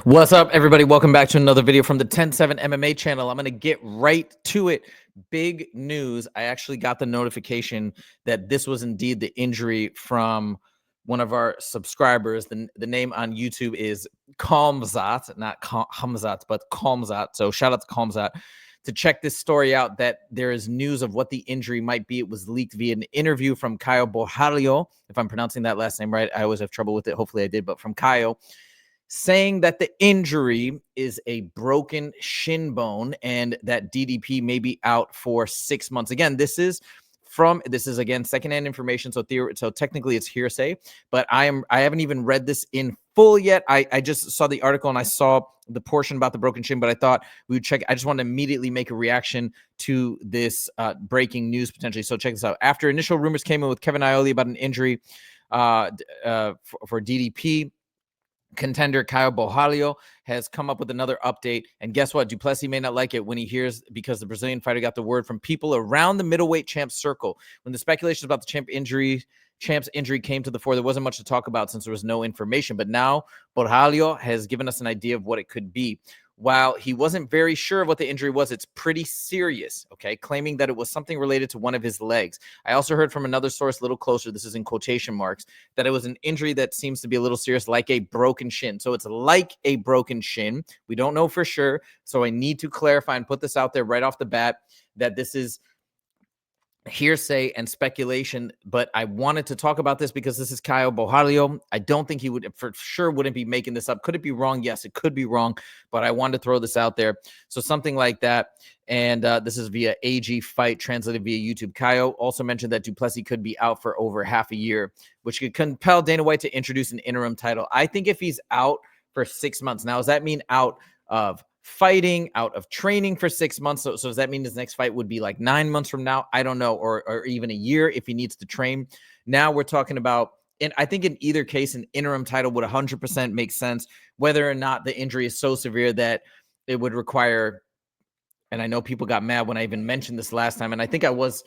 What's up, everybody? Welcome back to another video from the 10-7 MMA channel. I'm going to get right to it. Big news. I actually got the notification that this was indeed the injury from one of our subscribers. The name on YouTube is Khamzat, not Khamzat, but Khamzat. So shout out to Khamzat to check this story out, that there is news of what the injury might be. It was leaked via an interview from Caio Borralho. If I'm pronouncing that last name right, I always have trouble with it. Hopefully I did, but from Caio, saying that the injury is a broken shin bone and that DDP may be out for 6 months. Again, this is again secondhand information, so technically it's hearsay, but I haven't even read this in full yet. I just saw the article and I saw the portion about the broken shin, but I thought we would check. I just want to immediately make a reaction to this breaking news potentially. So check this out. After initial rumors came in with Kevin Iole about an injury for DDP, contender Caio Borralho has come up with another update. And guess what? Plessis may not like it when he hears, because the Brazilian fighter got the word from people around the middleweight champ circle. When the speculations about the champ's injury came to the fore, there wasn't much to talk about since there was no information. But now Borralho has given us an idea of what it could be. While he wasn't very sure of what the injury was, it's pretty serious, okay? Claiming that it was something related to one of his legs. I also heard from another source a little closer, this is in quotation marks, that it was an injury that seems to be a little serious, like a broken shin. So it's like a broken shin. We don't know for sure. So I need to clarify and put this out there right off the bat that this is hearsay and speculation, but I wanted to talk about this because this is Caio Borralho. I don't think he would, for sure, wouldn't be making this up. Could it be wrong? Yes, it could be wrong, but I wanted to throw this out there. So something like that. And this is via AG Fight, translated via YouTube. Caio also mentioned that Plessis could be out for over half a year, which could compel Dana White to introduce an interim title. I think if he's out for 6 months, now does that mean out of fighting, out of training for 6 months? So does that mean his next fight would be like 9 months from now? I don't know, or even a year if he needs to train. Now we're talking about, and I think in either case, an interim title would 100% make sense, whether or not the injury is so severe that it would require, and I know people got mad when I even mentioned this last time, and I think I was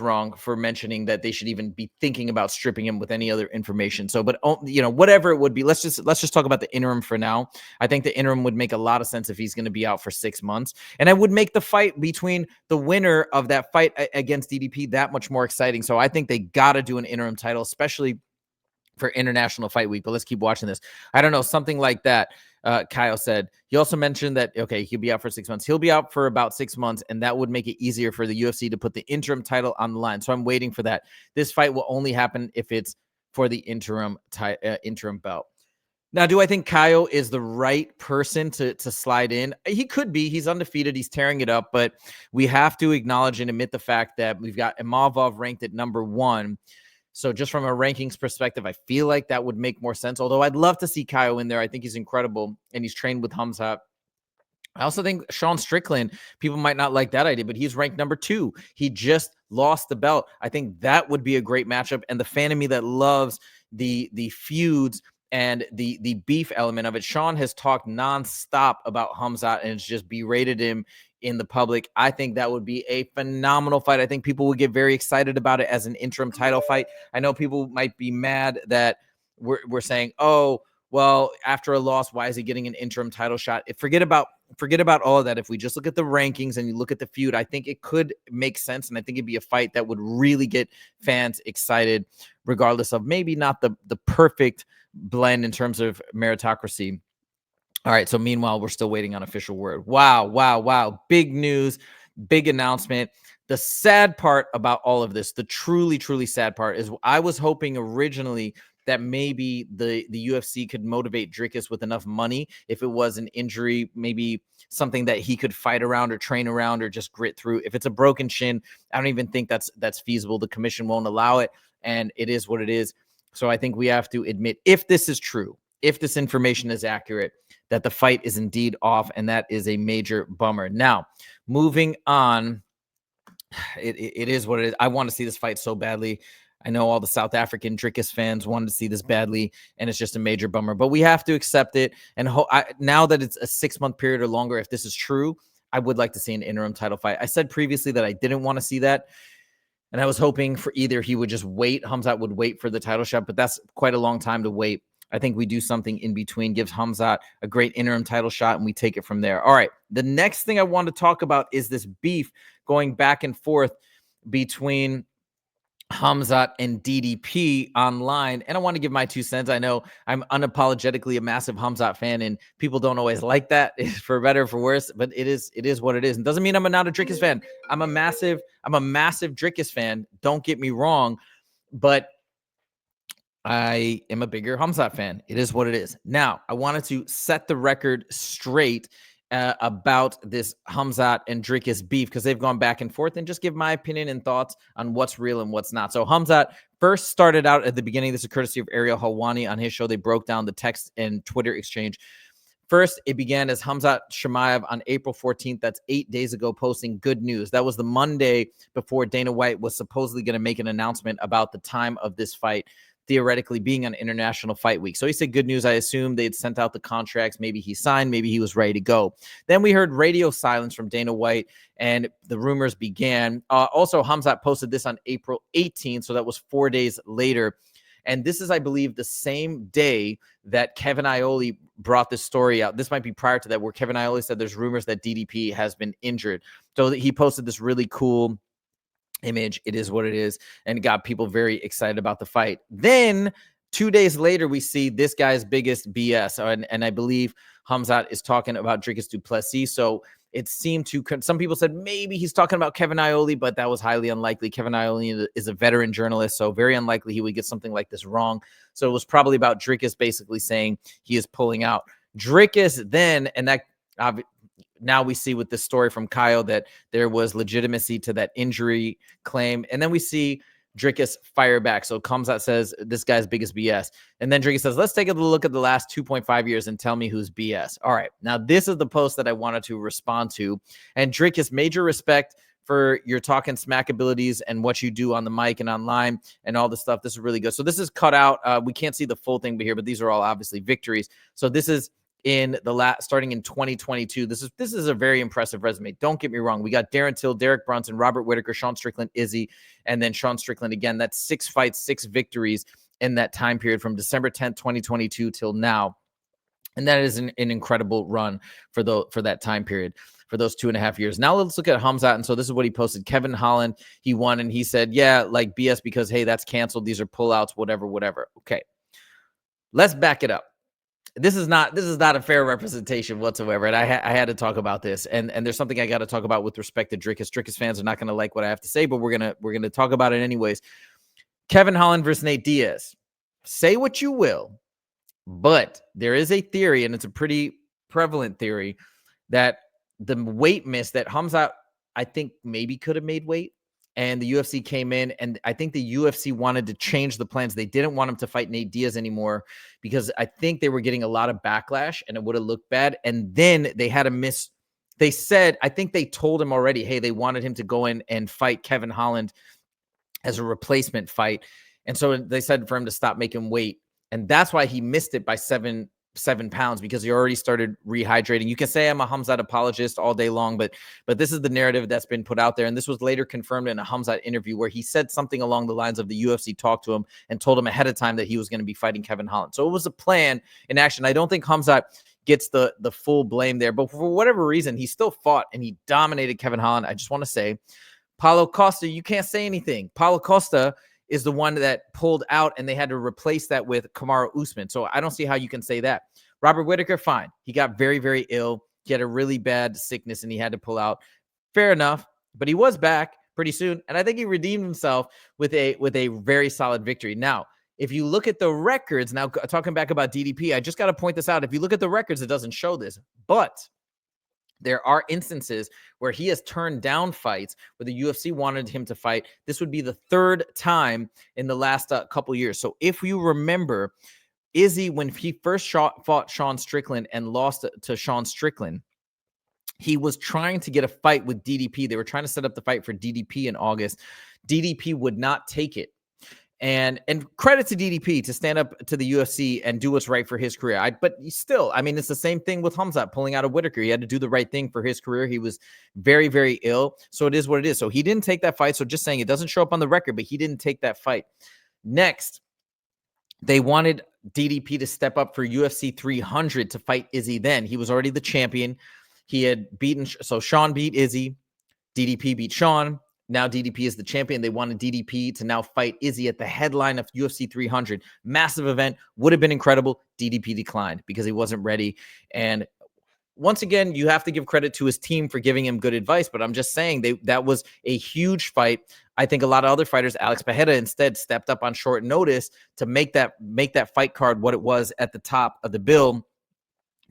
wrong for mentioning that they should even be thinking about stripping him with any other information. So, but you know, whatever it would be, let's just talk about the interim for now. I think the interim would make a lot of sense if he's going to be out for 6 months, and I would make the fight between the winner of that fight against DDP that much more exciting. So I think they got to do an interim title, especially for International Fight Week. But let's keep watching this. I don't know, something like that. Caio said. He also mentioned that, okay, he'll be out for 6 months. He'll be out for about 6 months, and that would make it easier for the UFC to put the interim title on the line. So I'm waiting for that. This fight will only happen if it's for the interim belt. Now, do I think Caio is the right person to slide in? He could be. He's undefeated. He's tearing it up. But we have to acknowledge and admit the fact that we've got Imavov ranked at #1. So just from a rankings perspective, I feel like that would make more sense. Although I'd love to see Caio in there. I think he's incredible, and he's trained with Khamzat. I also think Sean Strickland, people might not like that idea, but he's ranked #2. He just lost the belt. I think that would be a great matchup. And the fan of me that loves the feuds and the beef element of it, Sean has talked nonstop about Khamzat and has just berated him in the public. I think that would be a phenomenal fight. I think people would get very excited about it as an interim title fight. I know people might be mad that we're saying, oh, well, after a loss, why is he getting an interim title shot? Forget about all of that. If we just look at the rankings and you look at the feud, I think it could make sense, and I think it'd be a fight that would really get fans excited, regardless of maybe not the perfect blend in terms of meritocracy. All right, so meanwhile, we're still waiting on official word. Wow. Big news, big announcement. The sad part about all of this, the truly sad part, is I was hoping originally that maybe the UFC could motivate Dricus with enough money if it was an injury, maybe something that he could fight around or train around or just grit through. If it's a broken shin, I don't even think that's feasible. The commission won't allow it, and it is what it is. So I think we have to admit, if this is true, if this information is accurate, that the fight is indeed off, and that is a major bummer. Now, moving on, it is what it is. I want to see this fight so badly. I know all the South African Dricus fans wanted to see this badly, and it's just a major bummer. But we have to accept it. And now that it's a 6-month period or longer, if this is true, I would like to see an interim title fight. I said previously that I didn't want to see that, and I was hoping for either he would just wait, Khamzat would wait for the title shot, but that's quite a long time to wait. I think we do something in between, gives Khamzat a great interim title shot, and we take it from there. All right. The next thing I want to talk about is this beef going back and forth between Khamzat and DDP online. And I want to give my 2 cents. I know I'm unapologetically a massive Khamzat fan, and people don't always like that, for better or for worse, but it is what it is. And doesn't mean I'm not a Drickus fan. I'm a massive Drickus fan. Don't get me wrong, but I am a bigger Khamzat fan. It is what it is. Now, I wanted to set the record straight about this Khamzat and Drickus beef, because they've gone back and forth, and just give my opinion and thoughts on what's real and what's not. So Khamzat first started out at the beginning. This is courtesy of Ariel Helwani on his show. They broke down the text and Twitter exchange. First, it began as Khamzat Chimaev on April 14th. That's 8 days ago, posting good news. That was the Monday before Dana White was supposedly going to make an announcement about the time of this fight theoretically being on International Fight Week. So he said good news. I assume they'd sent out the contracts. Maybe he signed. Maybe he was ready to go. Then we heard radio silence from Dana White, and the rumors began. Also, Khamzat posted this on April 18th, so that was 4 days later. And this is, I believe, the same day that Kevin Iole brought this story out. This might be prior to that, where Kevin Iole said there's rumors that DDP has been injured. So he posted this really cool image. It is what it is, and got people very excited about the fight. Then 2 days later, we see this guy's biggest BS, and I believe Khamzat is talking about Drickus du Plessis. So it seemed to, some people said maybe he's talking about Kevin Iole, but that was highly unlikely. Kevin Iole is a veteran journalist, so very unlikely he would get something like this wrong. So it was probably about Drickus basically saying he is pulling out. Drickus then, and that now we see with this story from Kyle that there was legitimacy to that injury claim. And then we see Drickus fire back. So Khamzat says this guy's biggest BS. And then Drickus says, let's take a look at the last 2.5 years and tell me who's BS. All right. Now, this is the post that I wanted to respond to. And Drickus, major respect for your talking smack abilities and what you do on the mic and online and all the stuff. This is really good. So this is cut out. We can't see the full thing here, but these are all obviously victories. So this is in the starting in 2022. This is a very impressive resume. Don't get me wrong. We got Darren Till, Derek Brunson, Robert Whitaker, Sean Strickland, Izzy, and then Sean Strickland again. That's 6 fights, 6 victories in that time period from December 10th, 2022 till now. And that is an incredible run for that time period, for those 2.5 years. Now let's look at Khamzat. And so this is what he posted. Kevin Holland, he won, and he said, yeah, like BS because, hey, that's canceled. These are pullouts, whatever. Okay. Let's back it up. This is not a fair representation whatsoever, and I had to talk about this. And there's something I got to talk about with respect to Drickus. Drickus fans are not going to like what I have to say, but we're gonna talk about it anyways. Kevin Holland versus Nate Diaz. Say what you will, but there is a theory, and it's a pretty prevalent theory, that the weight miss that Khamzat, I think, maybe could have made weight. And the UFC came in, and I think the UFC wanted to change the plans. They didn't want him to fight Nate Diaz anymore because I think they were getting a lot of backlash and it would have looked bad. And then they had a miss. They said, I think they told him already, hey, they wanted him to go in and fight Kevin Holland as a replacement fight. And so they said for him to stop making weight. And that's why he missed it by 7 pounds, because he already started rehydrating. You can say I'm a Khamzat apologist all day long, but this is the narrative that's been put out there. And this was later confirmed in a Khamzat interview where he said something along the lines of the UFC talked to him and told him ahead of time that he was going to be fighting Kevin Holland. So it was a plan in action. I don't think Khamzat gets the full blame there, but for whatever reason, he still fought and he dominated Kevin Holland. I just want to say, Paulo Costa, you can't say anything. Paulo Costa is the one that pulled out, and they had to replace that with Kamaru Usman. So I don't see how you can say that. Robert Whitaker, fine. He got very, very ill. He had a really bad sickness, and he had to pull out. Fair enough, but he was back pretty soon, and I think he redeemed himself with a very solid victory. Now, if you look at the records, now talking back about DDP, I just got to point this out. If you look at the records, it doesn't show this, but there are instances where he has turned down fights where the UFC wanted him to fight. This would be the 3rd time in the last couple years. So if you remember, Izzy, when he first fought Sean Strickland and lost to Sean Strickland, he was trying to get a fight with DDP. They were trying to set up the fight for DDP in August. DDP would not take it. And credit to DDP to stand up to the UFC and do what's right for his career. But still, I mean, it's the same thing with Khamzat pulling out of Whitaker. He had to do the right thing for his career. He was very, very ill. So it is what it is. So he didn't take that fight. So just saying, it doesn't show up on the record, but he didn't take that fight. Next, They wanted DDP to step up for UFC 300 to fight Izzy then. He was already the champion. He had beaten, so Sean beat Izzy, DDP beat Sean. Now DDP is the champion. They wanted DDP to now fight Izzy at the headline of UFC 300. Massive event. Would have been incredible. DDP declined because he wasn't ready. And once again, you have to give credit to his team for giving him good advice, but I'm just saying that was a huge fight. I think a lot of other fighters, Alex Pereira instead stepped up on short notice to make that fight card what it was at the top of the bill.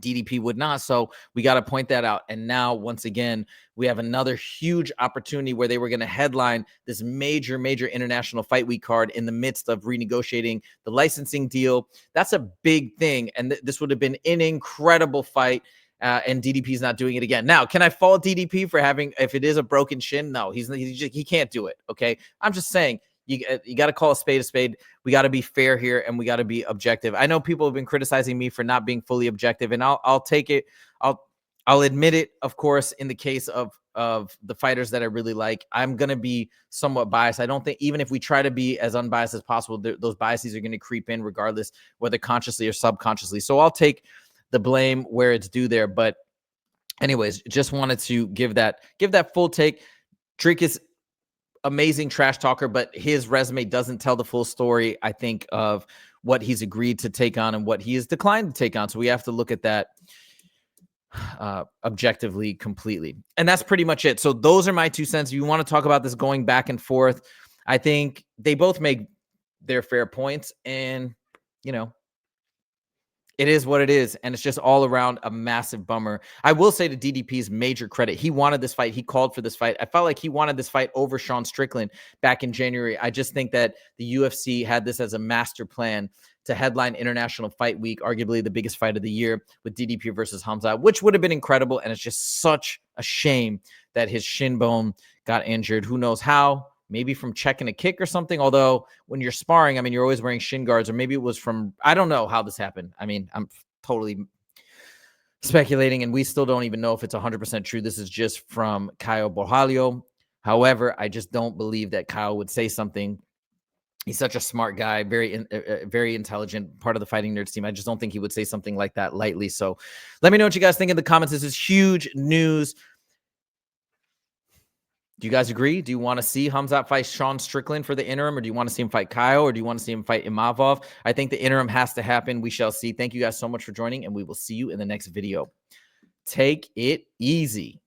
DDP would not. So we got to point that out. And now, once again, we have another huge opportunity where they were going to headline this major international fight week card in the midst of renegotiating the licensing deal. That's a big thing. And this would have been an incredible fight. And DDP's not doing it again. Now, can I fault DDP for having, if it is a broken shin? No, he can't do it. Okay. I'm just saying, you got to call a spade a spade. We got to be fair here, and we got to be objective. I know people have been criticizing me for not being fully objective, and I'll take it. I'll admit it, of course, in the case of the fighters that I really like. I'm going to be somewhat biased. I don't think, even if we try to be as unbiased as possible, those biases are going to creep in regardless, whether consciously or subconsciously. So I'll take the blame where it's due there. But anyways, just wanted to give that full take. Drake is amazing trash talker, but his resume doesn't tell the full story, I think, of what he's agreed to take on and what he has declined to take on. So we have to look at that objectively completely. And that's pretty much it. So those are my 2 cents. If you want to talk about this going back and forth, I think they both make their fair points, and, you know, it is what it is, and it's just all around a massive bummer. I will say to DDP's major credit, he wanted this fight. He called for this fight. I felt like he wanted this fight over Sean Strickland back in January. I just think that the UFC had this as a master plan to headline International Fight Week, arguably the biggest fight of the year, with DDP versus Khamzat, which would have been incredible, and it's just such a shame that his shin bone got injured. Who knows how? Maybe from checking a kick or something. Although when you're sparring, I mean, you're always wearing shin guards, or maybe it was from, I don't know how this happened. I mean, I'm totally speculating, and we still don't even know if it's 100% true. This is just from Kyle Borjalio. However, I just don't believe that Kyle would say something. He's such a smart guy, very intelligent, part of the Fighting Nerds team. I just don't think he would say something like that lightly. So let me know what you guys think in the comments. This is huge news. Do you guys agree? Do you want to see Khamzat fight Sean Strickland for the interim, or do you want to see him fight Kyle, or do you want to see him fight Imavov? I think the interim has to happen. We shall see. Thank you guys so much for joining, and we will see you in the next video. Take it easy.